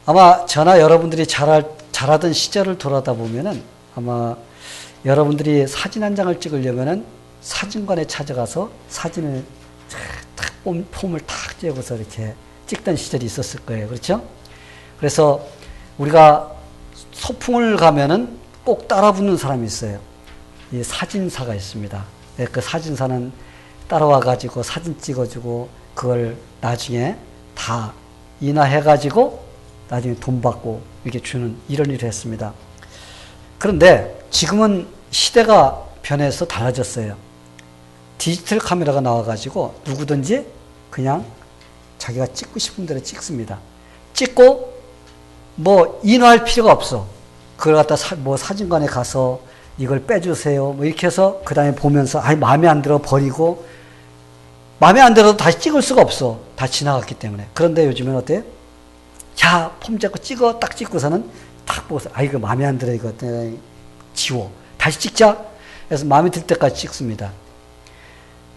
아마 저나 여러분들이 자라던 시절을 돌아다 보면은 아마 여러분들이 사진 한 장을 찍으려면은 사진관에 찾아가서 사진을 탁 폼을 탁 쬐고서 이렇게 찍던 시절이 있었을 거예요. 그렇죠? 그래서 우리가 소풍을 가면은 꼭 따라 붙는 사람이 있어요. 이 사진사가 있습니다. 그 사진사는 따라와 가지고 사진 찍어주고 그걸 나중에 다 인화해 가지고 나중에 돈 받고 이렇게 주는 이런 일을 했습니다. 그런데 지금은 시대가 변해서 달라졌어요. 디지털 카메라가 나와가지고 누구든지 그냥 자기가 찍고 싶은 대로 찍습니다. 찍고 뭐 인화할 필요가 없어. 그걸 갖다 사진관에 가서 이걸 빼주세요. 뭐 이렇게 해서 그 다음에 보면서 마음에 안 들어 버리고 마음에 안 들어도 다시 찍을 수가 없어. 다 지나갔기 때문에. 그런데 요즘엔 어때요? 자, 폼 잡고 찍어. 딱 찍고서는 딱 보고서 이거 마음에 안 들어. 이거 지워. 다시 찍자. 그래서 마음에 들 때까지 찍습니다.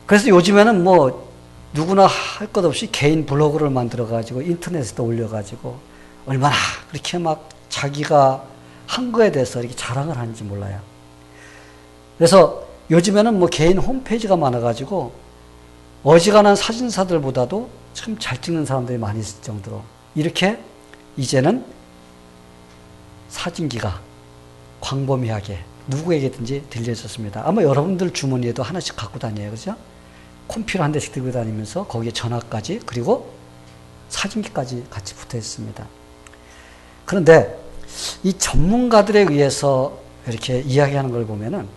그래서 요즘에는 뭐 누구나 할 것 없이 개인 블로그를 만들어가지고 인터넷에다 올려가지고 얼마나 그렇게 막 자기가 한 거에 대해서 이렇게 자랑을 하는지 몰라요. 그래서 요즘에는 뭐 개인 홈페이지가 많아가지고 어지간한 사진사들보다도 참 잘 찍는 사람들이 많이 있을 정도로 이렇게 이제는 사진기가 광범위하게 누구에게든지 들려졌습니다. 아마 여러분들 주머니에도 하나씩 갖고 다녀요. 그죠? 컴퓨터 한 대씩 들고 다니면서 거기에 전화까지 그리고 사진기까지 같이 붙어 있습니다. 그런데 이 전문가들에 의해서 이렇게 이야기하는 걸 보면은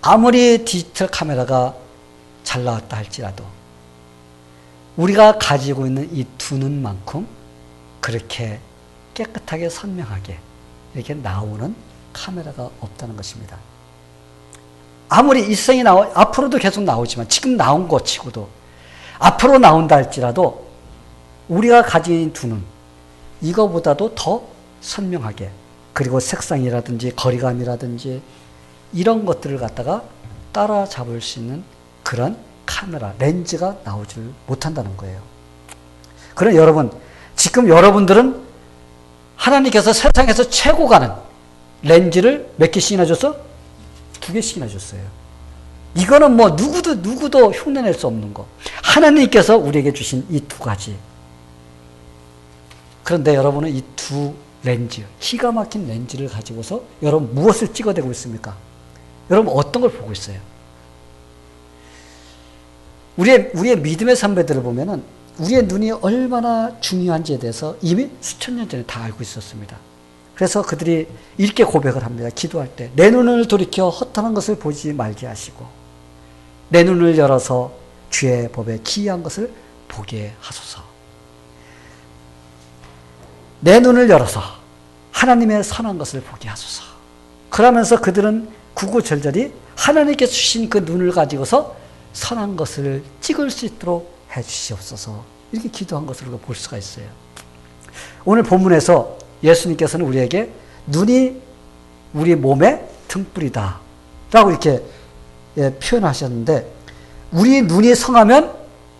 아무리 디지털 카메라가 잘 나왔다 할지라도 우리가 가지고 있는 이 두 눈만큼 그렇게 깨끗하게 선명하게 이렇게 나오는 카메라가 없다는 것입니다. 아무리 일생이 앞으로도 계속 나오지만 지금 나온 것 치고도 앞으로 나온다 할지라도 우리가 가진 두 눈, 이거보다도 더 선명하게 그리고 색상이라든지 거리감이라든지 이런 것들을 갖다가 따라잡을 수 있는 그런 카메라, 렌즈가 나오질 못한다는 거예요. 그럼 여러분, 지금 여러분들은 하나님께서 세상에서 최고 가는 렌즈를 몇 개씩이나 줬어? 2개씩이나 줬어요. 이거는 뭐 누구도 흉내낼 수 없는 거. 하나님께서 우리에게 주신 이 두 가지. 그런데 여러분은 이 두 렌즈, 기가 막힌 렌즈를 가지고서 여러분 무엇을 찍어대고 있습니까? 여러분 어떤 걸 보고 있어요? 우리의 믿음의 선배들을 보면은 우리의 눈이 얼마나 중요한지에 대해서 이미 수천 년 전에 다 알고 있었습니다. 그래서 그들이 이렇게 고백을 합니다. 기도할 때 내 눈을 돌이켜 허탄한 것을 보지 말게 하시고 내 눈을 열어서 주의 법에 기이한 것을 보게 하소서. 내 눈을 열어서 하나님의 선한 것을 보게 하소서. 그러면서 그들은 구구절절히 하나님께서 주신 그 눈을 가지고서 선한 것을 찍을 수 있도록 해주시옵소서. 이렇게 기도한 것을 우리가 볼 수가 있어요. 오늘 본문에서 예수님께서는 우리에게 눈이 우리 몸의 등불이다 라고 이렇게 표현하셨는데 우리 눈이 성하면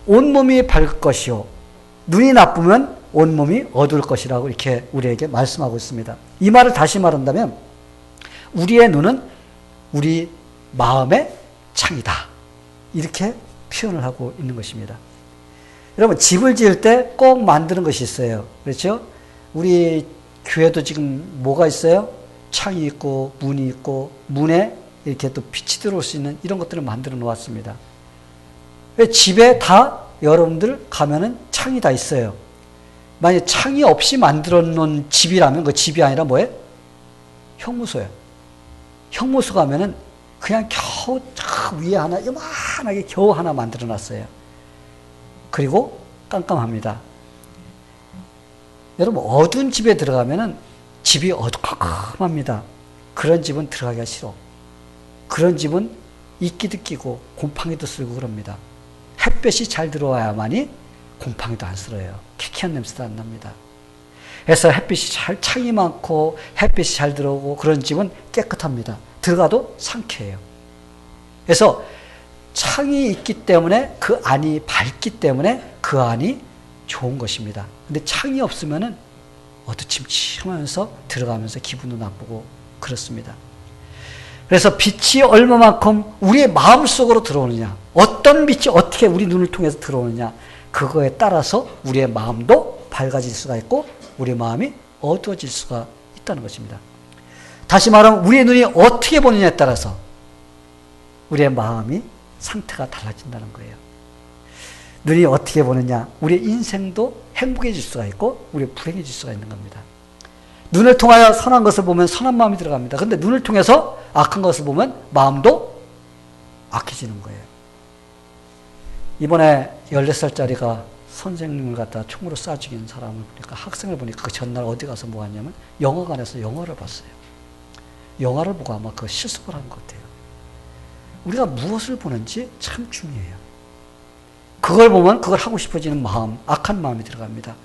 온몸이 밝을 것이요 눈이 나쁘면 온몸이 어두울 것이라고 이렇게 우리에게 말씀하고 있습니다. 이 말을 다시 말한다면 우리의 눈은 우리 마음의 창이다 이렇게 표현을 하고 있는 것입니다. 여러분 집을 지을 때 꼭 만드는 것이 있어요. 그렇죠? 우리 교회도 지금 뭐가 있어요? 창이 있고 문이 있고 문에 이렇게 또 빛이 들어올 수 있는 이런 것들을 만들어 놓았습니다. 집에 다 여러분들 가면은 창이 다 있어요. 만약에 창이 없이 만들어 놓은 집이라면 그 집이 아니라 뭐예요? 형무소예요. 형무소 가면은 그냥 겨우 저 위에 하나 요만하게 겨우 하나 만들어 놨어요. 그리고 깜깜합니다. 여러분 어두운 집에 들어가면은 집이 어두컴컴합니다. 그런 집은 들어가기가 싫어. 그런 집은 이끼도 끼고 곰팡이도 쓸고 그럽니다. 햇볕이 잘 들어와야만이 곰팡이도 안 쓸어요. 키키한 냄새도 안 납니다. 그래서 창이 많고 햇빛이 잘 들어오고 그런 집은 깨끗합니다. 들어가도 상쾌해요. 그래서 창이 있기 때문에 그 안이 밝기 때문에 그 안이 좋은 것입니다. 근데 창이 없으면은 어두침침하면서 들어가면서 기분도 나쁘고 그렇습니다. 그래서 빛이 얼마만큼 우리의 마음속으로 들어오느냐, 어떤 빛이 어떻게 우리 눈을 통해서 들어오느냐, 그거에 따라서 우리의 마음도 밝아질 수가 있고 우리의 마음이 어두워질 수가 있다는 것입니다. 다시 말하면 우리의 눈이 어떻게 보느냐에 따라서 우리의 마음이 상태가 달라진다는 거예요. 눈이 어떻게 보느냐, 우리의 인생도 행복해질 수가 있고 우리 불행해질 수가 있는 겁니다. 눈을 통하여 선한 것을 보면 선한 마음이 들어갑니다. 그런데 눈을 통해서 악한 것을 보면 마음도 악해지는 거예요. 이번에 14살짜리가 선생님을 갖다 총으로 쏴 죽인 사람을 보니까, 학생을 보니까 그 전날 어디 가서 뭐 하냐면 영화관에서 영화를 봤어요. 영화를 보고 아마 그 실습을 한 것 같아요. 우리가 무엇을 보는지 참 중요해요. 그걸 보면 그걸 하고 싶어지는 마음, 악한 마음이 들어갑니다.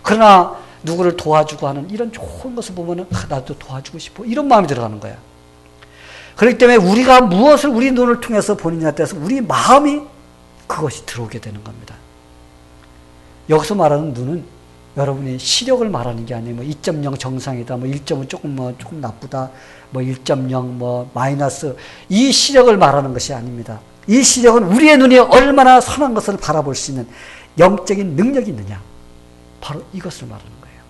그러나 누구를 도와주고 하는 이런 좋은 것을 보면 나도 도와주고 싶어, 이런 마음이 들어가는 거야. 그렇기 때문에 우리가 무엇을 우리 눈을 통해서 보느냐에 따라서 우리 마음이 그것이 들어오게 되는 겁니다. 여기서 말하는 눈은 여러분이 시력을 말하는 게 아니에요. 뭐 2.0 정상이다, 뭐 1점은 조금 나쁘다, 뭐 1.0 뭐 마이너스, 이 시력을 말하는 것이 아닙니다. 이 시력은 우리의 눈이 얼마나 선한 것을 바라볼 수 있는 영적인 능력이 있느냐, 바로 이것을 말하는 거예요.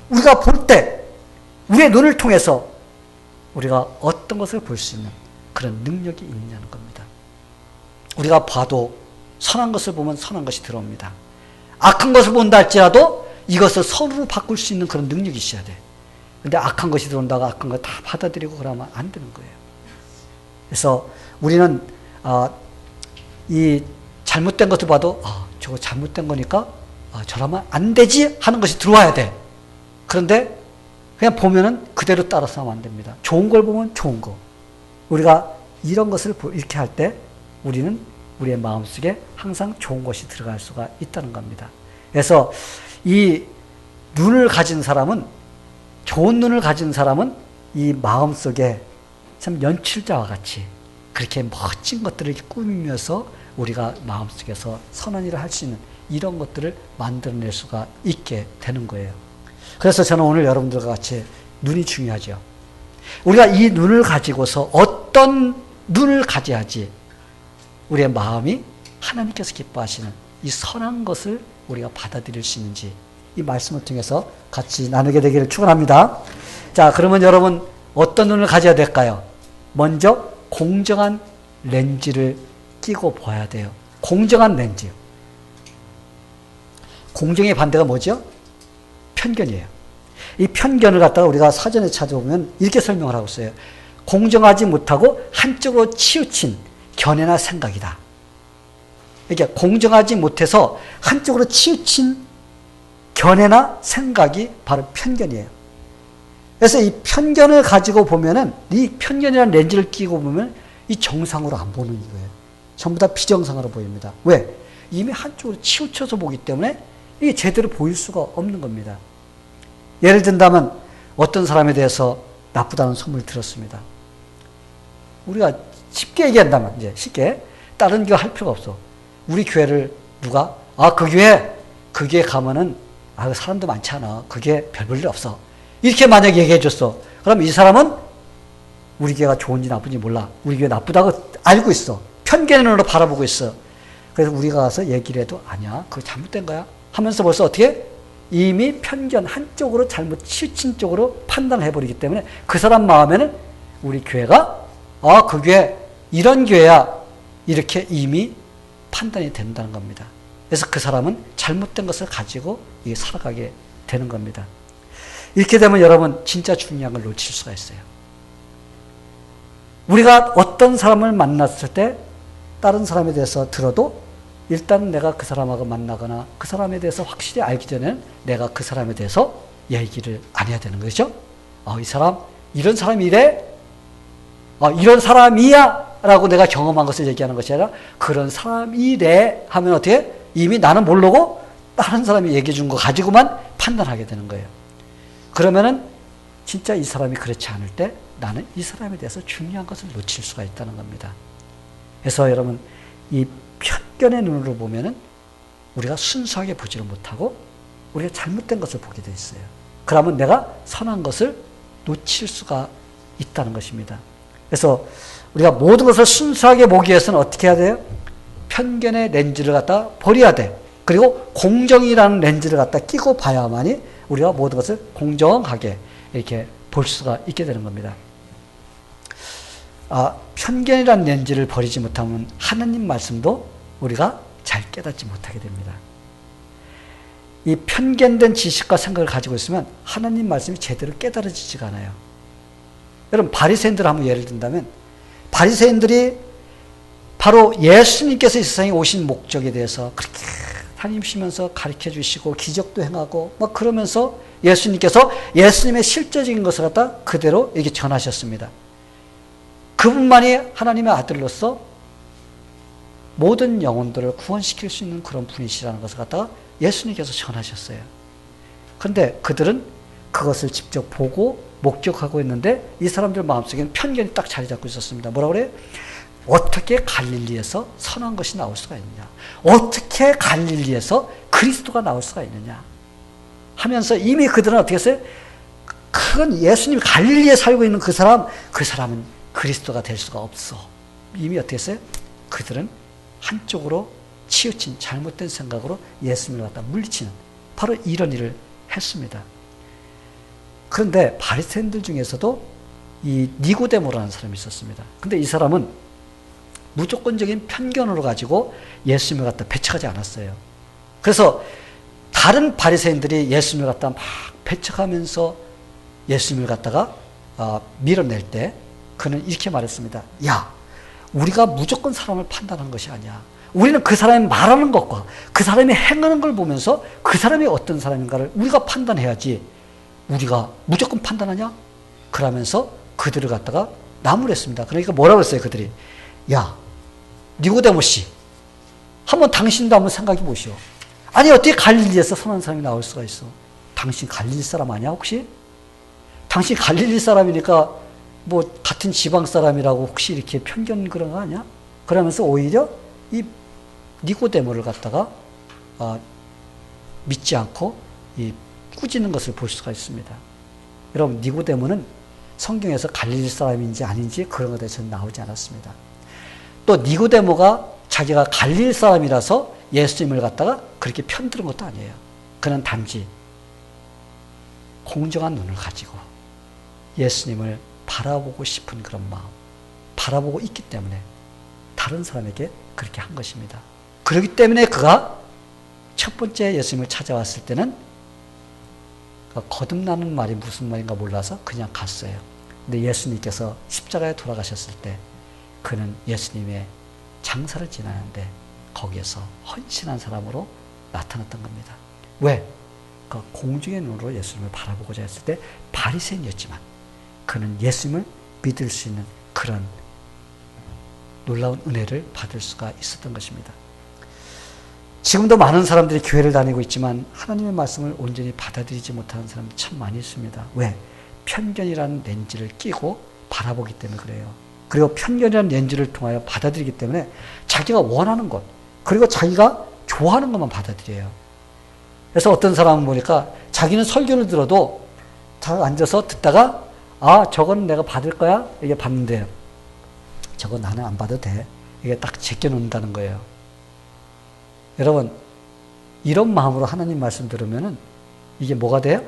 우리가 볼 때 우리의 눈을 통해서 우리가 어떤 것을 볼 수 있는 그런 능력이 있느냐는 겁니다. 우리가 봐도 선한 것을 보면 선한 것이 들어옵니다. 악한 것을 본다 할지라도 이것을 선으로 바꿀 수 있는 그런 능력이 있어야 돼. 근데 악한 것이 들어온다고 악한 거 다 받아들이고 그러면 안 되는 거예요. 그래서 우리는 이 잘못된 것을 봐도 저거 잘못된 거니까 저러면 안 되지 하는 것이 들어와야 돼. 그런데 그냥 보면은 그대로 따라서 하면 안 됩니다. 좋은 걸 보면 좋은 거. 우리가 이런 것을 이렇게 할 때 우리는 우리의 마음속에 항상 좋은 것이 들어갈 수가 있다는 겁니다. 그래서 이 눈을 가진 사람은, 좋은 눈을 가진 사람은 이 마음속에 참 연출자와 같이 그렇게 멋진 것들을 이렇게 꾸미면서 우리가 마음속에서 선한 일을 할 수 있는 이런 것들을 만들어낼 수가 있게 되는 거예요. 그래서 저는 오늘 여러분들과 같이 눈이 중요하죠. 우리가 이 눈을 가지고서 어떤 눈을 가져야지 우리의 마음이 하나님께서 기뻐하시는 이 선한 것을 우리가 받아들일 수 있는지, 이 말씀을 통해서 같이 나누게 되기를 축원합니다. 자, 그러면 여러분 어떤 눈을 가져야 될까요? 먼저 공정한 렌즈를 끼고 봐야 돼요. 공정한 렌즈. 공정의 반대가 뭐죠? 편견이에요. 이 편견을 갖다가 우리가 사전에 찾아보면 이렇게 설명을 하고 있어요. 공정하지 못하고 한쪽으로 치우친 견해나 생각이다. 이게 공정하지 못해서 한쪽으로 치우친 견해나 생각이 바로 편견이에요. 그래서 이 편견을 가지고 보면은, 이 편견이라는 렌즈를 끼고 보면 이 정상으로 안 보는 거예요. 전부 다 비정상으로 보입니다. 왜? 이미 한쪽으로 치우쳐서 보기 때문에 이게 제대로 보일 수가 없는 겁니다. 예를 든다면 어떤 사람에 대해서 나쁘다는 소문을 들었습니다. 우리가 쉽게 얘기한다면, 이제 쉽게, 다른 교회 할 필요가 없어. 우리 교회를 누가, 그 교회 가면은, 사람도 많지 않아. 그게 별 볼 일 없어. 이렇게 만약에 얘기해 줬어. 그럼 이 사람은 우리 교회가 좋은지 나쁜지 몰라. 우리 교회 나쁘다고 알고 있어. 편견으로 바라보고 있어. 그래서 우리가 가서 얘기를 해도, 아니야, 그거 잘못된 거야 하면서 벌써 어떻게? 이미 편견, 한쪽으로 잘못 치우친 쪽으로 판단을 해버리기 때문에 그 사람 마음에는 우리 교회가 그 교회 이런 교회야, 이렇게 이미 판단이 된다는 겁니다. 그래서 그 사람은 잘못된 것을 가지고 살아가게 되는 겁니다. 이렇게 되면 여러분 진짜 중요한 걸 놓칠 수가 있어요. 우리가 어떤 사람을 만났을 때 다른 사람에 대해서 들어도 일단 내가 그 사람하고 만나거나 그 사람에 대해서 확실히 알기 전에는 내가 그 사람에 대해서 얘기를 안 해야 되는 거죠. 이 사람 이런 사람이 이래? 이런 사람이야 라고 내가 경험한 것을 얘기하는 것이 아니라 그런 사람이래 하면 어떻게? 이미 나는 모르고 다른 사람이 얘기해 준 거 가지고만 판단하게 되는 거예요. 그러면은 진짜 이 사람이 그렇지 않을 때 나는 이 사람에 대해서 중요한 것을 놓칠 수가 있다는 겁니다. 그래서 여러분 이 편견의 눈으로 보면은 우리가 순수하게 보지를 못하고 우리가 잘못된 것을 보게 돼 있어요. 그러면 내가 선한 것을 놓칠 수가 있다는 것입니다. 그래서 우리가 모든 것을 순수하게 보기 위해서는 어떻게 해야 돼요? 편견의 렌즈를 갖다 버려야 돼. 그리고 공정이라는 렌즈를 갖다 끼고 봐야만이 우리가 모든 것을 공정하게 이렇게 볼 수가 있게 되는 겁니다. 편견이라는 렌즈를 버리지 못하면 하나님 말씀도 우리가 잘 깨닫지 못하게 됩니다. 이 편견된 지식과 생각을 가지고 있으면 하나님 말씀이 제대로 깨달아지지가 않아요. 여러분 바리새인들 한번 예를 든다면 바리새인들이 바로 예수님께서 이 세상에 오신 목적에 대해서 그렇게 다니시면서 가르쳐 주시고 기적도 행하고 막 그러면서 예수님의 실제적인 것을 갖다 그대로 이렇게 전하셨습니다. 그분만이 하나님의 아들로서 모든 영혼들을 구원시킬 수 있는 그런 분이시라는 것을 갖다가 예수님께서 전하셨어요. 그런데 그들은 그것을 직접 보고 목격하고 있는데 이 사람들 마음속에는 편견이 딱 자리 잡고 있었습니다. 뭐라고 그래요? 어떻게 갈릴리에서 선한 것이 나올 수가 있느냐? 어떻게 갈릴리에서 그리스도가 나올 수가 있느냐? 하면서 이미 그들은 어떻게 했어요? 그건 예수님이 갈릴리에 살고 있는 그 사람은 그리스도가 될 수가 없어. 이미 어떻게 했어요? 그들은 한쪽으로 치우친 잘못된 생각으로 예수님을 갖다 물리치는 바로 이런 일을 했습니다. 그런데 바리새인들 중에서도 이 니고데모라는 사람이 있었습니다. 근데 이 사람은 무조건적인 편견으로 가지고 예수님을 갖다 배척하지 않았어요. 그래서 다른 바리새인들이 예수님을 갖다 막 배척하면서 예수님을 갖다가 밀어낼 때 그는 이렇게 말했습니다. 야, 우리가 무조건 사람을 판단하는 것이 아니야. 우리는 그 사람이 말하는 것과 그 사람이 행하는 걸 보면서 그 사람이 어떤 사람인가를 우리가 판단해야지. 우리가 무조건 판단하냐? 그러면서 그들을 갖다가 나무랬습니다. 그러니까 뭐라고 했어요, 그들이? 야, 니고데모 씨, 한번 당신도 한번 생각해 보시오. 아니, 어떻게 갈릴리에서 선한 사람이 나올 수가 있어? 당신 갈릴리 사람 아니야, 혹시? 당신 갈릴리 사람이니까 뭐 같은 지방 사람이라고 혹시 이렇게 편견 그런 거 아니야? 그러면서 오히려 이 니고데모를 갖다가 믿지 않고 이 꾸짖는 것을 볼 수가 있습니다. 여러분, 니고데모는 성경에서 갈릴리 사람인지 아닌지 그런 것에 대해서는 나오지 않았습니다. 또 니고데모가 자기가 갈릴리 사람이라서 예수님을 갖다가 그렇게 편드는 것도 아니에요. 그는 단지 공정한 눈을 가지고 예수님을 바라보고 싶은 그런 마음, 바라보고 있기 때문에 다른 사람에게 그렇게 한 것입니다. 그렇기 때문에 그가 첫 번째 예수님을 찾아왔을 때는 거듭나는 말이 무슨 말인가 몰라서 그냥 갔어요. 근데 예수님께서 십자가에 돌아가셨을 때 그는 예수님의 장사를 지나는데 거기에서 헌신한 사람으로 나타났던 겁니다. 왜? 그 공중의 눈으로 예수님을 바라보고자 했을 때 바리새인이었지만 그는 예수님을 믿을 수 있는 그런 놀라운 은혜를 받을 수가 있었던 것입니다. 지금도 많은 사람들이 교회를 다니고 있지만 하나님의 말씀을 온전히 받아들이지 못하는 사람들이 참 많이 있습니다. 왜? 편견이라는 렌즈를 끼고 바라보기 때문에 그래요. 그리고 편견이라는 렌즈를 통하여 받아들이기 때문에 자기가 원하는 것, 그리고 자기가 좋아하는 것만 받아들여요. 그래서 어떤 사람은 보니까 자기는 설교를 들어도 다 앉아서 듣다가 저건 내가 받을 거야? 이게 받는데요. 저건 나는 안 받아도 돼. 이게 딱 제껴놓는다는 거예요. 여러분, 이런 마음으로 하나님 말씀 들으면은 이게 뭐가 돼요?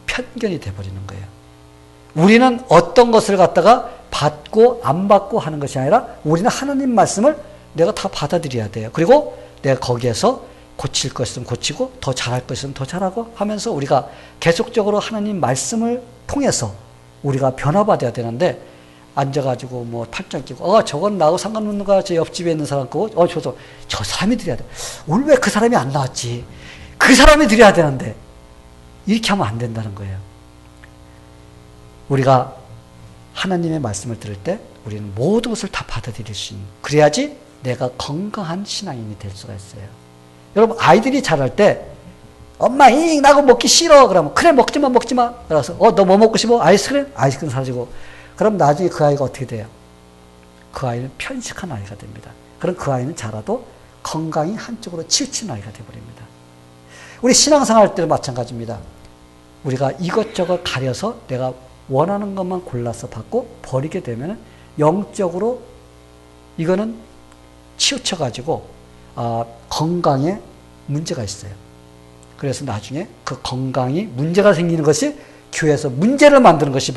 편견이 돼버리는 거예요. 우리는 어떤 것을 갖다가 받고 안 받고 하는 것이 아니라 우리는 하나님 말씀을 내가 다 받아들여야 돼요. 그리고 내가 거기에서 고칠 것 있으면 고치고 더 잘할 것 있으면 더 잘하고 하면서 우리가 계속적으로 하나님 말씀을 통해서 우리가 변화받아야 되는데 앉아가지고 뭐 탈장 끼고 저건 나하고 상관없는 거야. 제 옆집에 있는 사람 거고 저 사람이 드려야 돼. 오늘 왜 그 사람이 안 나왔지? 그 사람이 드려야 되는데 이렇게 하면 안 된다는 거예요. 우리가 하나님의 말씀을 들을 때 우리는 모든 것을 다 받아들일 수 있는, 그래야지 내가 건강한 신앙인이 될 수가 있어요. 여러분, 아이들이 자랄 때 엄마 나고 먹기 싫어 그러면 그래 먹지마 그래서 너 뭐 먹고 싶어? 아이스크림 사주고, 그럼 나중에 그 아이가 어떻게 돼요? 그 아이는 편식한 아이가 됩니다. 그럼 그 아이는 자라도 건강이 한쪽으로 치우친 아이가 되어버립니다. 우리 신앙생활 때도 마찬가지입니다. 우리가 이것저것 가려서 내가 원하는 것만 골라서 받고 버리게 되면 영적으로 이거는 치우쳐가지고 건강에 문제가 있어요. 그래서 나중에 그 건강이 문제가 생기는 것이 교회에서 문제를 만드는 것이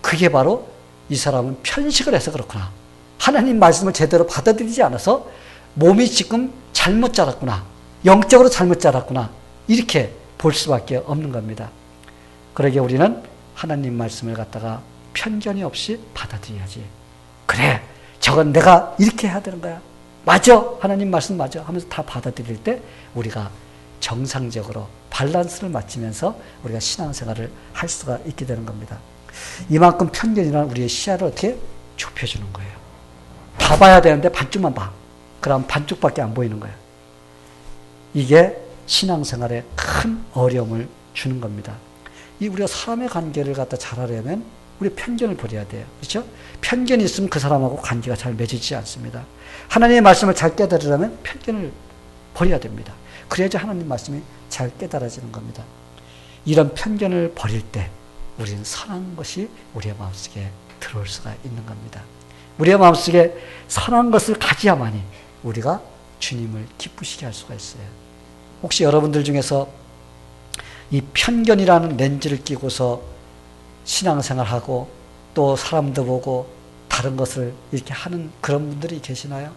그게 바로 이 사람은 편식을 해서 그렇구나. 하나님 말씀을 제대로 받아들이지 않아서 몸이 지금 잘못 자랐구나. 영적으로 잘못 자랐구나. 이렇게 볼 수밖에 없는 겁니다. 그러기에 우리는 하나님 말씀을 갖다가 편견이 없이 받아들여야지. 그래, 저건 내가 이렇게 해야 되는 거야. 맞아, 하나님 말씀 맞아 하면서 다 받아들일 때 우리가 정상적으로 밸런스를 맞추면서 우리가 신앙생활을 할 수가 있게 되는 겁니다. 이만큼 편견이란 우리의 시야를 어떻게 좁혀주는 거예요. 다 봐야 되는데 반쪽만 봐. 그럼 반쪽밖에 안 보이는 거예요. 이게 신앙생활에 큰 어려움을 주는 겁니다. 이 우리가 사람의 관계를 갖다 잘하려면 우리 편견을 버려야 돼요. 그렇죠? 편견이 있으면 그 사람하고 관계가 잘 맺어지지 않습니다. 하나님의 말씀을 잘 깨달으려면 편견을 버려야 됩니다. 그래야지 하나님 말씀이 잘 깨달아지는 겁니다. 이런 편견을 버릴 때 우리는 선한 것이 우리의 마음속에 들어올 수가 있는 겁니다. 우리의 마음속에 선한 것을 가져야만이 우리가 주님을 기쁘시게 할 수가 있어요. 혹시 여러분들 중에서 이 편견이라는 렌즈를 끼고서 신앙생활하고 또 사람도 보고 다른 것을 이렇게 하는 그런 분들이 계시나요?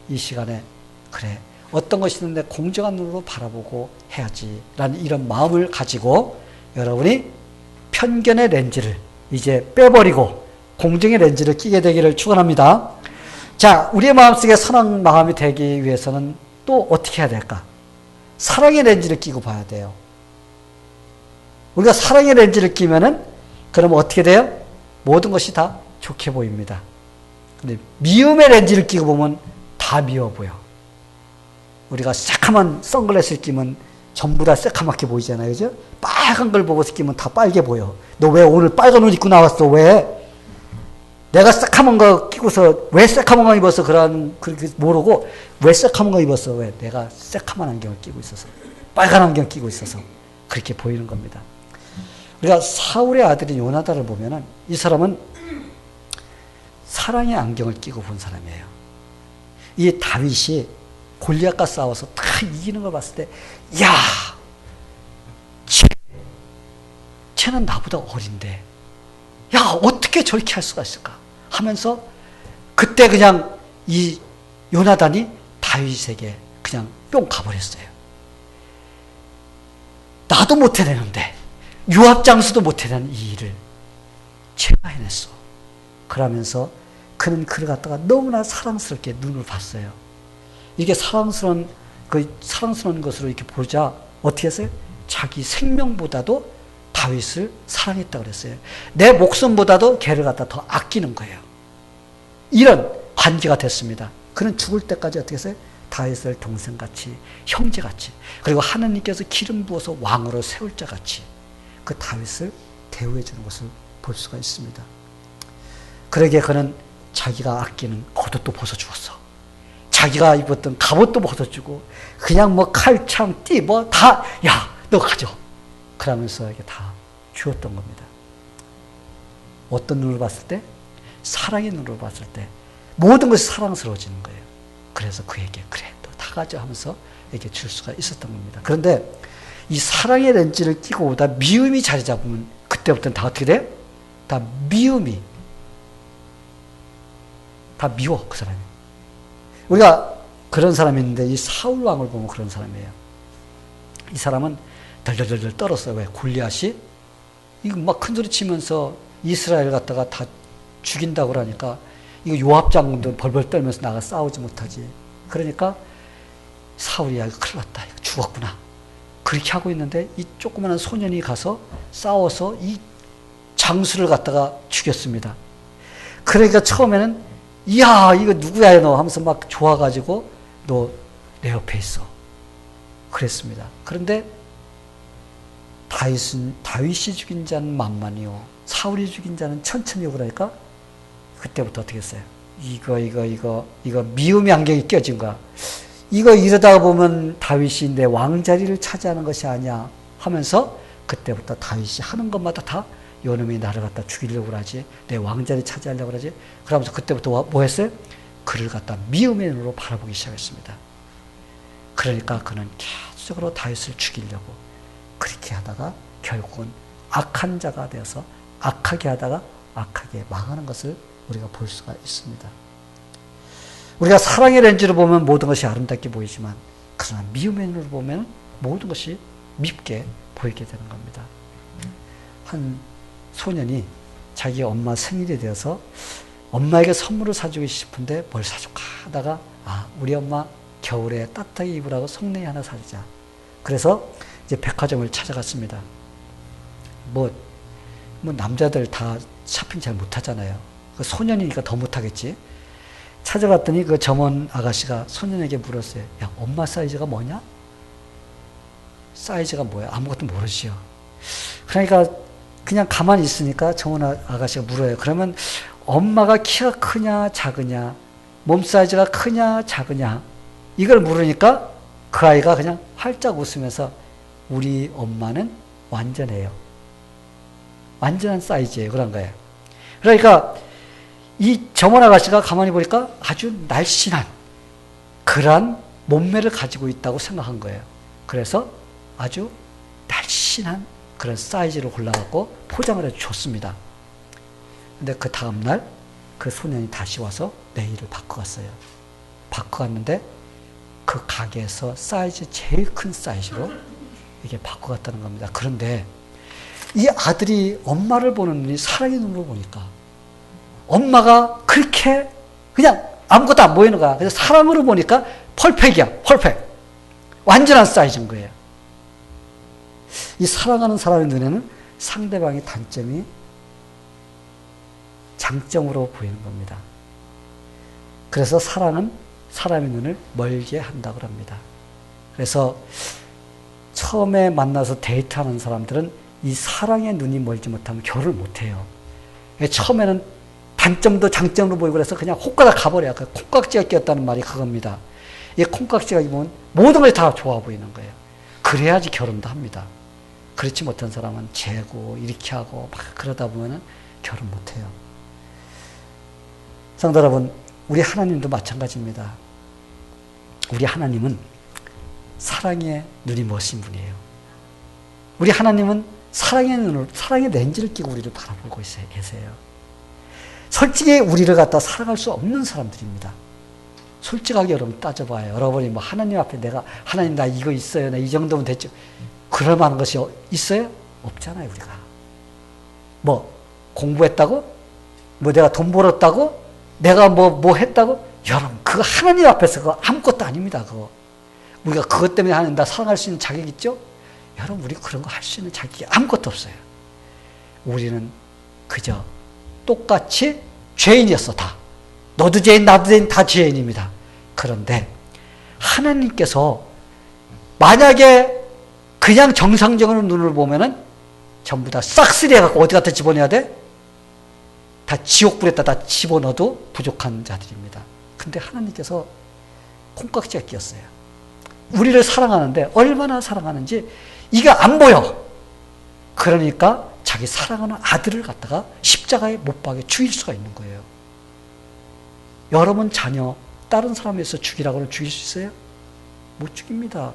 이 시간에 그래, 어떤 것이 있는데 공정한 눈으로 바라보고 해야지 라는 이런 마음을 가지고 여러분이 편견의 렌즈를 이제 빼버리고 공정의 렌즈를 끼게 되기를 축원합니다. 자, 우리의 마음속에 선한 마음이 되기 위해서는 또 어떻게 해야 될까? 사랑의 렌즈를 끼고 봐야 돼요. 우리가 사랑의 렌즈를 끼면은 그러면 어떻게 돼요? 모든 것이 다 좋게 보입니다. 근데 미움의 렌즈를 끼고 보면 다 미워 보여. 우리가 새카만 선글라스를 끼면 전부 다 새카맣게 보이잖아요. 그죠? 빨간 걸 보고 끼면 다 빨개 보여. 너 왜 오늘 빨간 옷 입고 나왔어? 왜? 내가 새카만 거 끼고서 왜 새카만 거 입어서 그렇게 모르고 왜 새카만 거 입었어? 왜? 내가 새카만 안경을 끼고 있어서 빨간 안경 끼고 있어서 그렇게 보이는 겁니다. 우리가 사울의 아들인 요나단을 보면은 이 사람은 사랑의 안경을 끼고 본 사람이에요. 이 다윗이 골리앗과 싸워서 다 이기는 걸 봤을 때, 야, 쟤는 나보다 어린데, 야, 어떻게 저렇게 할 수가 있을까? 하면서 그때 그냥 이 요나단이 다윗에게 그냥 뿅 가버렸어요. 나도 못 해내는데 요압 장수도 못 해내는 이 일을 제가 해냈어. 그러면서 그는 그를 갖다가 너무나 사랑스럽게 눈을 봤어요. 이게 사랑스러운 것으로 이렇게 보자 어떻게 했어요? 자기 생명보다도 다윗을 사랑했다고 그랬어요. 내 목숨보다도 걔를 갖다 더 아끼는 거예요. 이런 관계가 됐습니다. 그는 죽을 때까지 어떻게 했어요? 다윗을 동생같이, 형제같이, 그리고 하나님께서 기름 부어서 왕으로 세울 자같이 그 다윗을 대우해 주는 것을 볼 수가 있습니다. 그러기에 그는 자기가 아끼는 겉옷도 벗어주었어. 자기가 입었던 갑옷도 벗어주고 그냥 뭐 칼, 창, 띠 뭐 다, 야, 너 가져. 그러면서 이게 다 주었던 겁니다. 어떤 눈으로 봤을 때? 사랑의 눈으로 봤을 때 모든 것이 사랑스러워지는 거예요. 그래서 그에게 그래, 너 다 가져 하면서 이렇게 줄 수가 있었던 겁니다. 그런데 이 사랑의 렌즈를 끼고 오다 미움이 자리 잡으면 그때부터는 다 어떻게 돼요? 다 미움이, 다 미워, 그 사람이. 우리가 그런 사람이 있는데 이 사울 왕을 보면 그런 사람이에요. 이 사람은 덜덜덜 떨었어요. 왜? 골리앗이 이거 막 큰 소리 치면서 이스라엘 갖다가 다 죽인다고 그러니까 이거 요압 장군도 벌벌 떨면서 나가 싸우지 못하지. 그러니까 사울이 야, 이거 큰일 났다. 이거 죽었구나. 그렇게 하고 있는데 이 조그마한 소년이 가서 싸워서 이 장수를 갖다가 죽였습니다. 그러니까 처음에는 이야, 이거 누구야 너 하면서 막 좋아가지고 너 내 옆에 있어. 그랬습니다. 그런데 다윗이 죽인 자는 만만이요 사울이 죽인 자는 천천히요. 그러니까 그때부터 어떻게 했어요? 이거 미움의 안경이 껴진 거야. 이거 이러다가 보면 다윗이 내 왕자리를 차지하는 것이 아니야 하면서 그때부터 다윗이 하는 것마다 다 요놈이 나를 갖다 죽이려고 하지, 내 왕자리 차지하려고 하지. 그러면서 그때부터 뭐 했어요? 그를 갖다 미움의 눈으로 바라보기 시작했습니다. 그러니까 그는 계속적으로 다윗을 죽이려고 그렇게 하다가 결국은 악한 자가 되어서 악하게 하다가 악하게 망하는 것을 우리가 볼 수가 있습니다. 우리가 사랑의 렌즈로 보면 모든 것이 아름답게 보이지만 그러나 미움의 눈으로 보면 모든 것이 밉게 보이게 되는 겁니다. 한 소년이 자기 엄마 생일이 되어서 엄마에게 선물을 사주고 싶은데 뭘 사줄까 하다가 우리 엄마 겨울에 따뜻하게 입으라고 성냉이 하나 사주자. 그래서 이제 백화점을 찾아갔습니다. 뭐 남자들 다 쇼핑 잘 못하잖아요. 그 소년이니까 더 못하겠지. 찾아갔더니 그 점원 아가씨가 소년에게 물었어요. 야, 엄마 사이즈가 뭐냐? 사이즈가 뭐야? 아무것도 모르지요. 그러니까 그냥 가만히 있으니까 점원 아가씨가 물어요. 그러면 엄마가 키가 크냐 작으냐, 몸 사이즈가 크냐 작으냐, 이걸 물으니까 그 아이가 그냥 활짝 웃으면서 우리 엄마는 완전해요. 완전한 사이즈예요. 그런 거예요. 그러니까 이 점원 아가씨가 가만히 보니까 아주 날씬한 그러한 몸매를 가지고 있다고 생각한 거예요. 그래서 아주 날씬한 그런 사이즈를 골라갖고 포장을 해서 줬습니다. 근데 그 다음날 그 소년이 다시 와서 네일을 바꿔갔어요. 바꿔갔는데 그 가게에서 사이즈 제일 큰 사이즈로 이게 바꿔갔다는 겁니다. 그런데 이 아들이 엄마를 보는 눈이 사랑의 눈으로 보니까 엄마가 그렇게 그냥 아무것도 안 보이는 거야. 그래서 사랑으로 보니까 펄펙이야. 펄펙. 완전한 사이즈인 거예요. 이 사랑하는 사람의 눈에는 상대방의 단점이 장점으로 보이는 겁니다. 그래서 사랑은 사람의 눈을 멀게 한다고 합니다. 그래서 처음에 만나서 데이트하는 사람들은 이 사랑의 눈이 멀지 못하면 결혼을 못해요. 처음에는 단점도 장점으로 보이고 그래서 그냥 호가다 가버려요. 콩깍지가 끼었다는 말이 그겁니다. 이 콩깍지가 끼면 모든 것이 다 좋아 보이는 거예요. 그래야지 결혼도 합니다. 그렇지 못한 사람은 재고 이렇게 하고 막 그러다 보면 결혼 못해요. 성도 여러분, 우리 하나님도 마찬가지입니다. 우리 하나님은 사랑의 눈이 멋진 분이에요. 우리 하나님은 사랑의 눈으로, 사랑의 렌즈를 끼고 우리를 바라보고 계세요. 솔직히 우리를 갖다 사랑할 수 없는 사람들입니다. 솔직하게 여러분 따져봐요. 여러분이 뭐 하나님 앞에 내가 하나님 나 이거 있어요. 나 이 정도면 됐죠. 그럴 만한 것이 있어요? 없잖아요, 우리가. 뭐 공부했다고? 뭐 내가 돈 벌었다고? 내가 뭐 했다고? 여러분, 그거 하나님 앞에서 그거 아무것도 아닙니다, 그거. 우리가 그것 때문에 하나님 나 사랑할 수 있는 자격 있죠? 여러분, 우리 그런 거 할 수 있는 자격이 아무것도 없어요. 우리는 그저 똑같이 죄인이었어, 다. 너도 죄인, 나도 죄인, 다 죄인입니다. 그런데 하나님께서 만약에 그냥 정상적으로 눈을 보면은 전부 다 싹쓸이 해갖고 어디 갖다 집어넣어야 돼? 다 지옥불에다 다 집어넣어도 부족한 자들입니다. 근데 하나님께서 콩깍지가 끼었어요. 우리를 사랑하는데 얼마나 사랑하는지 이게 안 보여. 그러니까 자기 사랑하는 아들을 갖다가 십자가에 못 박아 죽일 수가 있는 거예요. 여러분 자녀 다른 사람에서 죽이라고 하면 죽일 수 있어요? 못 죽입니다.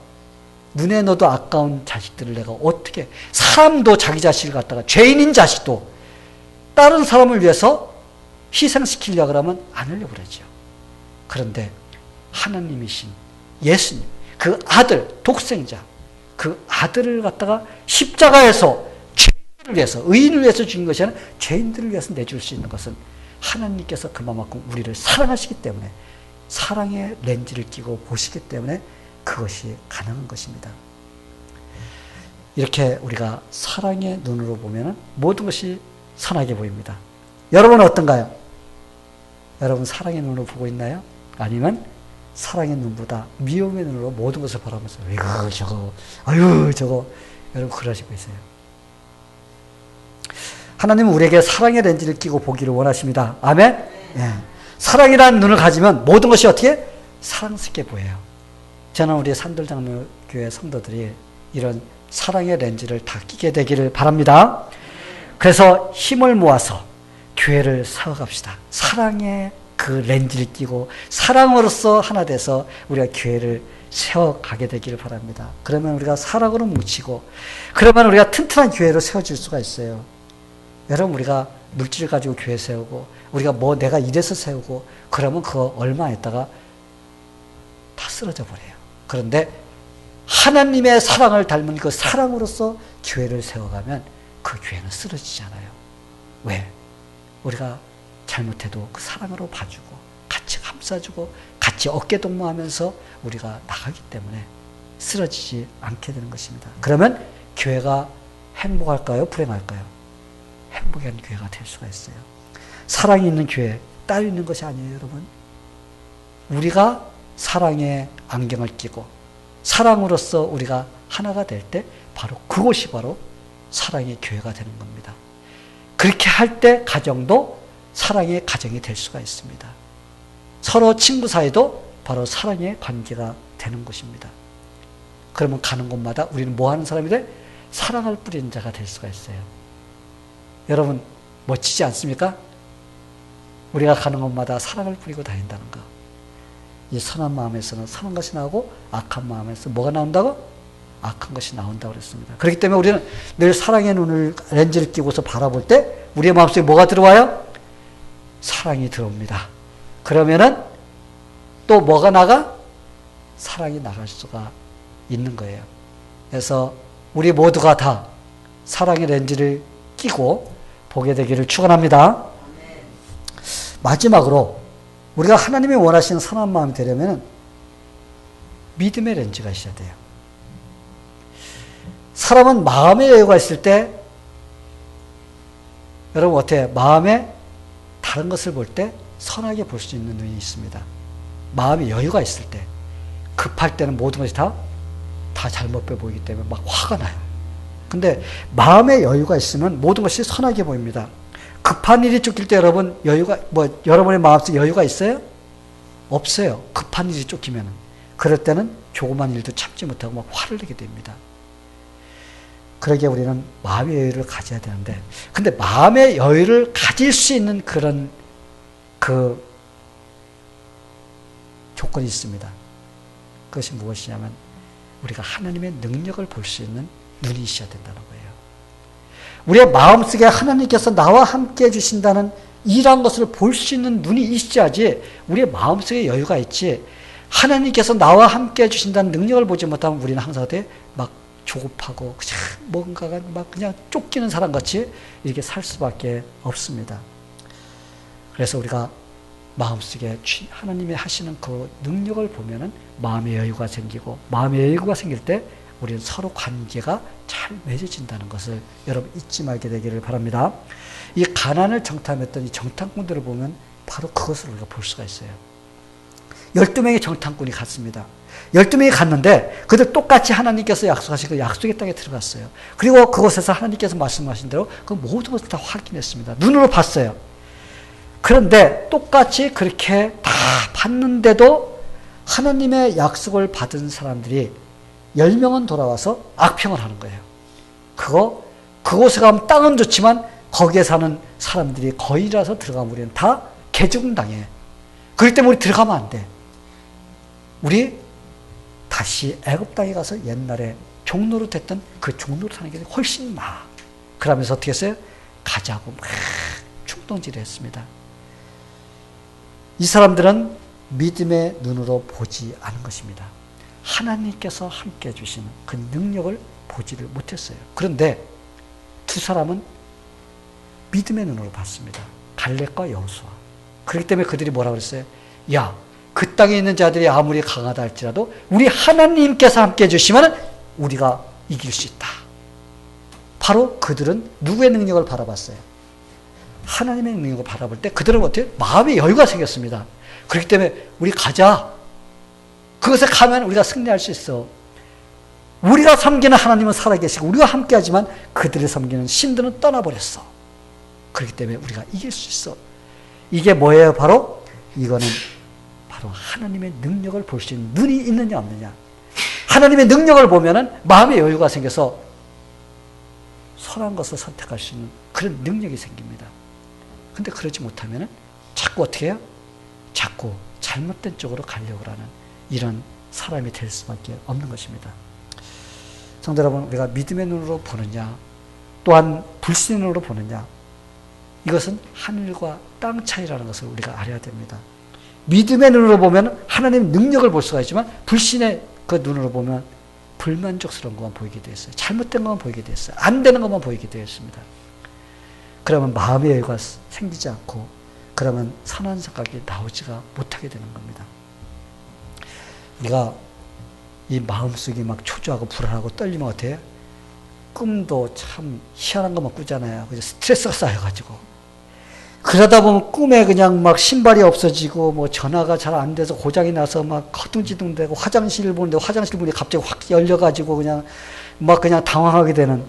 눈에 넣어도 아까운 자식들을 내가 어떻게, 사람도 자기 자식을 갖다가, 죄인인 자식도 다른 사람을 위해서 희생시키려고 하면 안 하려고 그러죠. 그런데 하나님이신 예수님, 그 아들, 독생자, 그 아들을 갖다가 십자가에서 죄인들을 위해서, 의인을 위해서 죽인 것이 아니라 죄인들을 위해서 내줄 수 있는 것은 하나님께서 그만큼 우리를 사랑하시기 때문에, 사랑의 렌즈를 끼고 보시기 때문에 그것이 가능한 것입니다. 이렇게 우리가 사랑의 눈으로 보면 모든 것이 선하게 보입니다. 여러분은 어떤가요? 여러분 사랑의 눈으로 보고 있나요? 아니면 사랑의 눈보다 미움의 눈으로 모든 것을 바라보면서 이거 저거 아유 저거, 여러분 그러시고 있어요. 하나님은 우리에게 사랑의 렌즈를 끼고 보기를 원하십니다. 아멘? 예. 사랑이라는 눈을 가지면 모든 것이 어떻게? 사랑스럽게 보여요. 저는 우리 산들장로교회 성도들이 이런 사랑의 렌즈를 다 끼게 되기를 바랍니다. 그래서 힘을 모아서 교회를 세워갑시다. 사랑의 그 렌즈를 끼고 사랑으로서 하나 돼서 우리가 교회를 세워가게 되기를 바랍니다. 그러면 우리가 사랑으로 뭉치고 그러면 우리가 튼튼한 교회로 세워질 수가 있어요. 여러분 우리가 물질을 가지고 교회 세우고 우리가 뭐 내가 이래서 세우고 그러면 그거 얼마 있다가 다 쓰러져 버려요. 그런데 하나님의 사랑을 닮은 그 사랑으로서 교회를 세워가면 그 교회는 쓰러지지 않아요. 왜? 우리가 잘못해도 그 사랑으로 봐주고 같이 감싸주고 같이 어깨동무하면서 우리가 나가기 때문에 쓰러지지 않게 되는 것입니다. 그러면 교회가 행복할까요? 불행할까요? 행복한 교회가 될 수가 있어요. 사랑이 있는 교회 따로 있는 것이 아니에요, 여러분. 우리가 사랑의 안경을 끼고 사랑으로서 우리가 하나가 될 때 바로 그곳이 바로 사랑의 교회가 되는 겁니다. 그렇게 할 때 가정도 사랑의 가정이 될 수가 있습니다. 서로 친구 사이도 바로 사랑의 관계가 되는 것입니다. 그러면 가는 곳마다 우리는 뭐 하는 사람이 돼? 사랑을 뿌리는 자가 될 수가 있어요. 여러분 멋지지 않습니까? 우리가 가는 곳마다 사랑을 뿌리고 다닌다는 거. 이 선한 마음에서는 선한 것이 나오고 악한 마음에서 뭐가 나온다고? 악한 것이 나온다고 그랬습니다. 그렇기 때문에 우리는 늘 사랑의 눈을 렌즈를 끼고서 바라볼 때 우리의 마음속에 뭐가 들어와요? 사랑이 들어옵니다. 그러면은 또 뭐가 나가? 사랑이 나갈 수가 있는 거예요. 그래서 우리 모두가 다 사랑의 렌즈를 끼고 보게 되기를 축원합니다. 마지막으로 우리가 하나님이 원하시는 선한 마음이 되려면 믿음의 렌즈가 있어야 돼요. 사람은 마음의 여유가 있을 때 여러분 어때요? 마음에 다른 것을 볼 때 선하게 볼 수 있는 눈이 있습니다. 마음의 여유가 있을 때 급할 때는 모든 것이 다 잘못돼 보이기 때문에 막 화가 나요. 근데 마음의 여유가 있으면 모든 것이 선하게 보입니다. 급한 일이 쫓길 때 여러분 여러분의 마음속에 여유가 있어요? 없어요. 급한 일이 쫓기면 그럴 때는 조그만 일도 참지 못하고 막 화를 내게 됩니다. 그러기에 우리는 마음의 여유를 가져야 되는데 근데 마음의 여유를 가질 수 있는 그런 그 조건이 있습니다. 그것이 무엇이냐면 우리가 하나님의 능력을 볼 수 있는 눈이 있어야 된다는 거예요. 우리의 마음속에 하나님께서 나와 함께 해주신다는 이러한 것을 볼 수 있는 눈이 있어야지 우리의 마음속에 여유가 있지 하나님께서 나와 함께 해주신다는 능력을 보지 못하면 우리는 항상 막 조급하고 그냥 뭔가가 막 그냥 쫓기는 사람같이 이렇게 살 수밖에 없습니다. 그래서 우리가 마음속에 하나님이 하시는 그 능력을 보면은 마음의 여유가 생기고 마음의 여유가 생길 때 우리는 서로 관계가 잘 맺어진다는 것을 여러분 잊지 말게 되기를 바랍니다. 이 가난을 정탐했던 이 정탐꾼들을 보면 바로 그것을 우리가 볼 수가 있어요. 12명의 정탐꾼이 갔습니다. 12명이 갔는데 그들 똑같이 하나님께서 약속하신 그 약속의 땅에 들어갔어요. 그리고 그곳에서 하나님께서 말씀하신 대로 그 모든 것을 다 확인했습니다. 눈으로 봤어요. 그런데 똑같이 그렇게 다 봤는데도 하나님의 약속을 받은 사람들이 10명은 돌아와서 악평을 하는 거예요. 그곳에 가면 땅은 좋지만 거기에 사는 사람들이 거의라서 들어가면 우리는 다 개죽음 당해. 그렇기 때문에 우리 들어가면 안 돼. 우리 다시 애굽 땅에 가서 옛날에 종노릇 했던 그 종노릇 하는 게 훨씬 나아. 그러면서 어떻게 했어요? 가자고 막 충동질을 했습니다. 이 사람들은 믿음의 눈으로 보지 않은 것입니다. 하나님께서 함께 해주시는 그 능력을 보지를 못했어요. 그런데 두 사람은 믿음의 눈으로 봤습니다. 갈렙과 여호수아. 그렇기 때문에 그들이 뭐라고 그랬어요? 야, 그 땅에 있는 자들이 아무리 강하다 할지라도 우리 하나님께서 함께 해주시면 우리가 이길 수 있다. 바로 그들은 누구의 능력을 바라봤어요? 하나님의 능력을 바라볼 때 그들은 어떻게? 마음의 여유가 생겼습니다. 그렇기 때문에 우리 가자. 그것에 가면 우리가 승리할 수 있어. 우리가 섬기는 하나님은 살아계시고 우리가 함께하지만 그들을 섬기는 신들은 떠나버렸어. 그렇기 때문에 우리가 이길 수 있어. 이게 뭐예요? 바로 이거는 바로 하나님의 능력을 볼 수 있는 눈이 있느냐 없느냐. 하나님의 능력을 보면은 마음의 여유가 생겨서 선한 것을 선택할 수 있는 그런 능력이 생깁니다. 근데 그러지 못하면은 자꾸 어떻게 해요? 자꾸 잘못된 쪽으로 가려고 하는 이런 사람이 될 수밖에 없는 것입니다. 성도 여러분, 우리가 믿음의 눈으로 보느냐, 또한 불신의 눈으로 보느냐, 이것은 하늘과 땅 차이라는 것을 우리가 알아야 됩니다. 믿음의 눈으로 보면 하나님의 능력을 볼 수가 있지만 불신의 그 눈으로 보면 불만족스러운 것만 보이게 되어 있어요. 잘못된 것만 보이게 되어 있어요. 안 되는 것만 보이게 되어 있습니다. 그러면 마음의 여유가 생기지 않고 그러면 선한 생각이 나오지가 못하게 되는 겁니다. 우리가 이 마음속이 막 초조하고 불안하고 떨리면 어때요? 꿈도 참 희한한 것만 꾸잖아요. 그래서 스트레스가 쌓여가지고. 그러다 보면 꿈에 그냥 막 신발이 없어지고 뭐 전화가 잘 안 돼서 고장이 나서 막 허둥지둥대고 화장실을 보는데 화장실 문이 갑자기 확 열려가지고 그냥 막 그냥 당황하게 되는,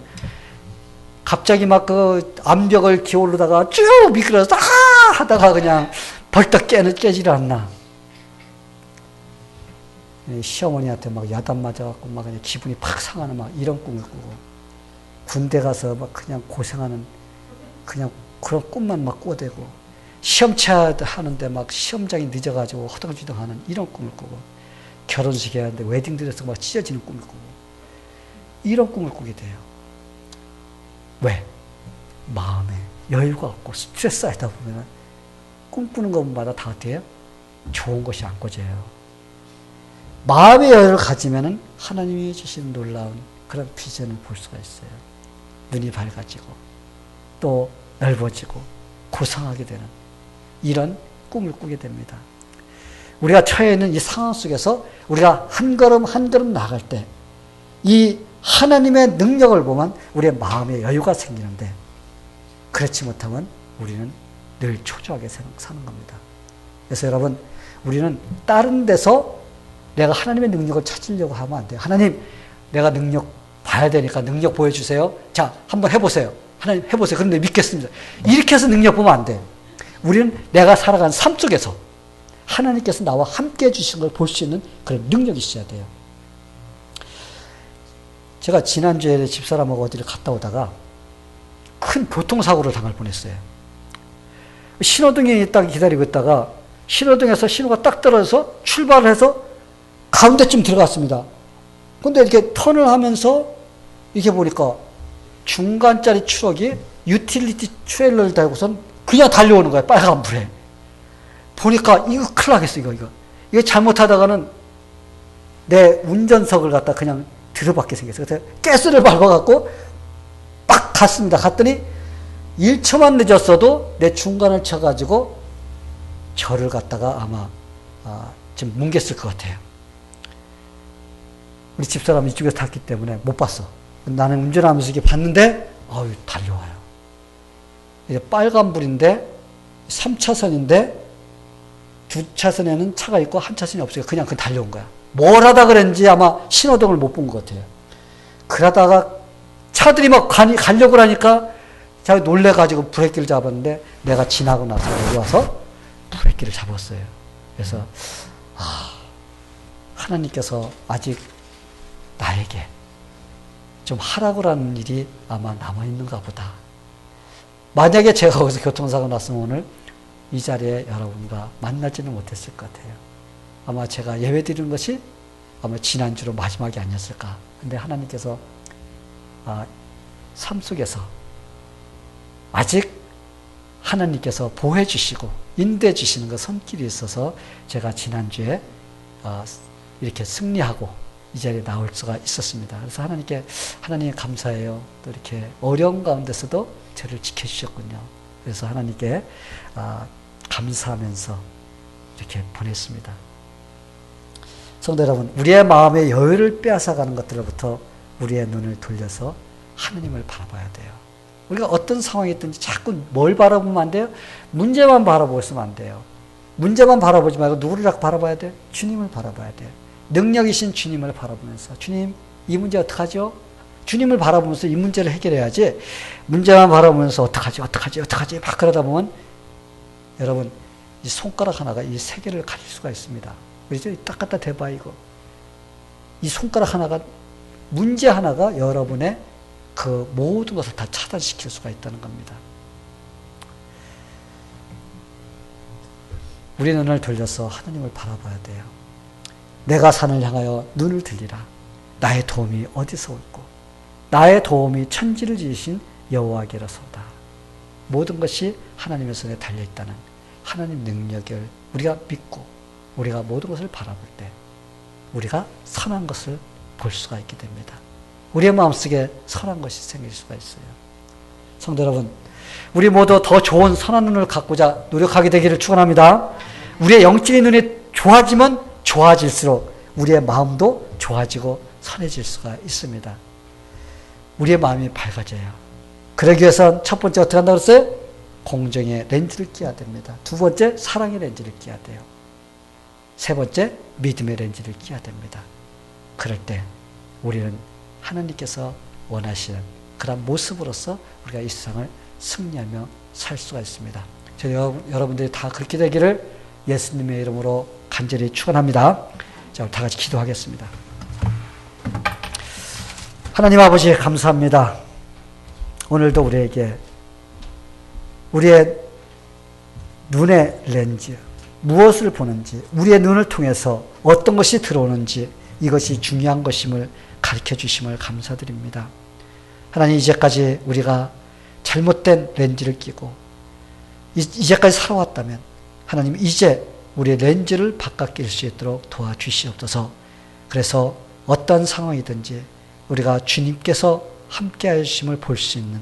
갑자기 막 그 암벽을 기어오르다가 쭉 미끄러져서 아 하다가 그냥 벌떡 깨지를 않나. 시어머니한테 막 야단 맞아갖고 막 그냥 기분이 팍 상하는 막 이런 꿈을 꾸고, 군대 가서 막 그냥 고생하는 그냥 그런 꿈만 막 꿔대고, 시험 쳐야 하는데 막 시험장이 늦어가지고 허둥지둥하는 이런 꿈을 꾸고, 결혼식에 하는데 웨딩드레스 막 찢어지는 꿈을 꾸고, 이런 꿈을 꾸게 돼요. 왜? 마음에 여유가 없고 스트레스 쌓이다 보면 꿈꾸는 것마다 다 어때요? 좋은 것이 안 꿔져요. 마음의 여유를 가지면은 하나님이 주신 놀라운 그런 비전을 볼 수가 있어요. 눈이 밝아지고 또 넓어지고 고상하게 되는 이런 꿈을 꾸게 됩니다. 우리가 처해 있는 이 상황 속에서 우리가 한 걸음 한 걸음 나아갈 때 이 하나님의 능력을 보면 우리의 마음에 여유가 생기는데, 그렇지 못하면 우리는 늘 초조하게 사는 겁니다. 그래서 여러분, 우리는 다른 데서 내가 하나님의 능력을 찾으려고 하면 안 돼요. 하나님, 내가 능력 봐야 되니까 능력 보여주세요. 자, 한번 해보세요. 하나님 해보세요. 그런데 믿겠습니다. 이렇게 해서 능력 보면 안 돼요. 우리는 내가 살아간 삶 속에서 하나님께서 나와 함께 해주신 걸 볼 수 있는 그런 능력이 있어야 돼요. 제가 지난주에 집사람하고 어디를 갔다 오다가 큰 교통사고를 당할 뻔했어요. 신호등에 딱 기다리고 있다가 신호등에서 신호가 딱 떨어져서 출발을 해서 가운데쯤 들어갔습니다. 근데 이렇게 턴을 하면서 이렇게 보니까 중간짜리 트럭이 유틸리티 트레일러를 달고선 그냥 달려오는 거예요. 빨간불에. 보니까 이거 큰일 나겠어, 이거 잘못하다가는 내 운전석을 갖다 그냥 들어박게 생겼어요. 그래서 가스를 밟아갖고 빡 갔습니다. 갔더니 1초만 늦었어도 내 중간을 쳐가지고 저를 갖다가 아마 좀 뭉갰을 것 같아요. 우리 집사람이 이쪽에서 탔기 때문에 못 봤어. 나는 운전하면서 이렇게 봤는데 달려와요. 이제 빨간불인데 3차선인데 2차선에는 차가 있고 1차선이 없어요. 그냥 달려온 거야. 뭘 하다 그랬는지 아마 신호등을 못 본 것 같아요. 그러다가 차들이 막 가려고 하니까 자기 놀래가지고 브레이크를 잡았는데 내가 지나고 나서 여기 와서 브레이크를 잡았어요. 그래서 하나님께서 아직 나에게 좀 하라고 하는 일이 아마 남아있는가 보다. 만약에 제가 거기서 교통사고 났으면 오늘 이 자리에 여러분과 만나지는 못했을 것 같아요. 아마 제가 예배 드리는 것이 아마 지난주로 마지막이 아니었을까. 근데 하나님께서 삶 속에서 아직 하나님께서 보호해 주시고 인도해 주시는 그 손길이 있어서 제가 지난주에 이렇게 승리하고 이 자리에 나올 수가 있었습니다. 그래서 하나님께 하나님 감사해요. 또 이렇게 어려운 가운데서도 저를 지켜주셨군요. 그래서 하나님께 감사하면서 이렇게 보냈습니다. 성도 여러분, 우리의 마음의 여유를 빼앗아가는 것들로부터 우리의 눈을 돌려서 하나님을 바라봐야 돼요. 우리가 어떤 상황이 있든지 자꾸 뭘 바라보면 안 돼요? 문제만 바라보고 있으면 안 돼요. 문제만 바라보지 말고 누구를 자꾸 바라봐야 돼요? 주님을 바라봐야 돼요. 능력이신 주님을 바라보면서 주님, 이 문제 어떡하죠? 주님을 바라보면서 이 문제를 해결해야지 문제만 바라보면서 어떡하지 막 그러다 보면 여러분 이 손가락 하나가 이 세계를 가릴 수가 있습니다. 그렇죠? 딱 갖다 대봐 이거. 이 손가락 하나가, 문제 하나가 여러분의 그 모든 것을 다 차단시킬 수가 있다는 겁니다. 우리 눈을 돌려서 하나님을 바라봐야 돼요. 내가 산을 향하여 눈을 들리라. 나의 도움이 어디서 올고 나의 도움이 천지를 지으신 여호와께로소이다. 모든 것이 하나님의 손에 달려있다는 하나님 능력을 우리가 믿고 우리가 모든 것을 바라볼 때 우리가 선한 것을 볼 수가 있게 됩니다. 우리의 마음속에 선한 것이 생길 수가 있어요. 성도 여러분, 우리 모두 더 좋은 선한 눈을 갖고자 노력하게 되기를 축원합니다. 우리의 영적인 눈이 좋아지면 좋아질수록 우리의 마음도 좋아지고 선해질 수가 있습니다. 우리의 마음이 밝아져요. 그러기 위해선 첫 번째 어떻게 한다고 했어요? 공정의 렌즈를 끼야 됩니다. 두 번째 사랑의 렌즈를 끼야 돼요. 세 번째 믿음의 렌즈를 끼야 됩니다. 그럴 때 우리는 하나님께서 원하시는 그런 모습으로서 우리가 이 세상을 승리하며 살 수가 있습니다. 저희 여러분들이 다 그렇게 되기를 예수님의 이름으로 간절히 축원합니다. 자, 다 같이 기도하겠습니다. 하나님 아버지 감사합니다. 오늘도 우리에게 우리의 눈의 렌즈, 무엇을 보는지, 우리의 눈을 통해서 어떤 것이 들어오는지 이것이 중요한 것임을 가르쳐 주심을 감사드립니다. 하나님, 이제까지 우리가 잘못된 렌즈를 끼고 이제까지 살아왔다면 하나님 이제 우리의 렌즈를 바꿔 낄 수 있도록 도와주시옵소서. 그래서 어떤 상황이든지 우리가 주님께서 함께하여 주심을 볼 수 있는,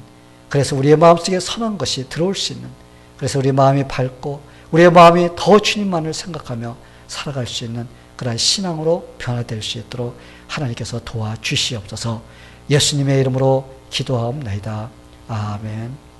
그래서 우리의 마음속에 선한 것이 들어올 수 있는, 그래서 우리의 마음이 밝고 우리의 마음이 더 주님만을 생각하며 살아갈 수 있는 그러한 신앙으로 변화될 수 있도록 하나님께서 도와주시옵소서. 예수님의 이름으로 기도하옵나이다. 아멘.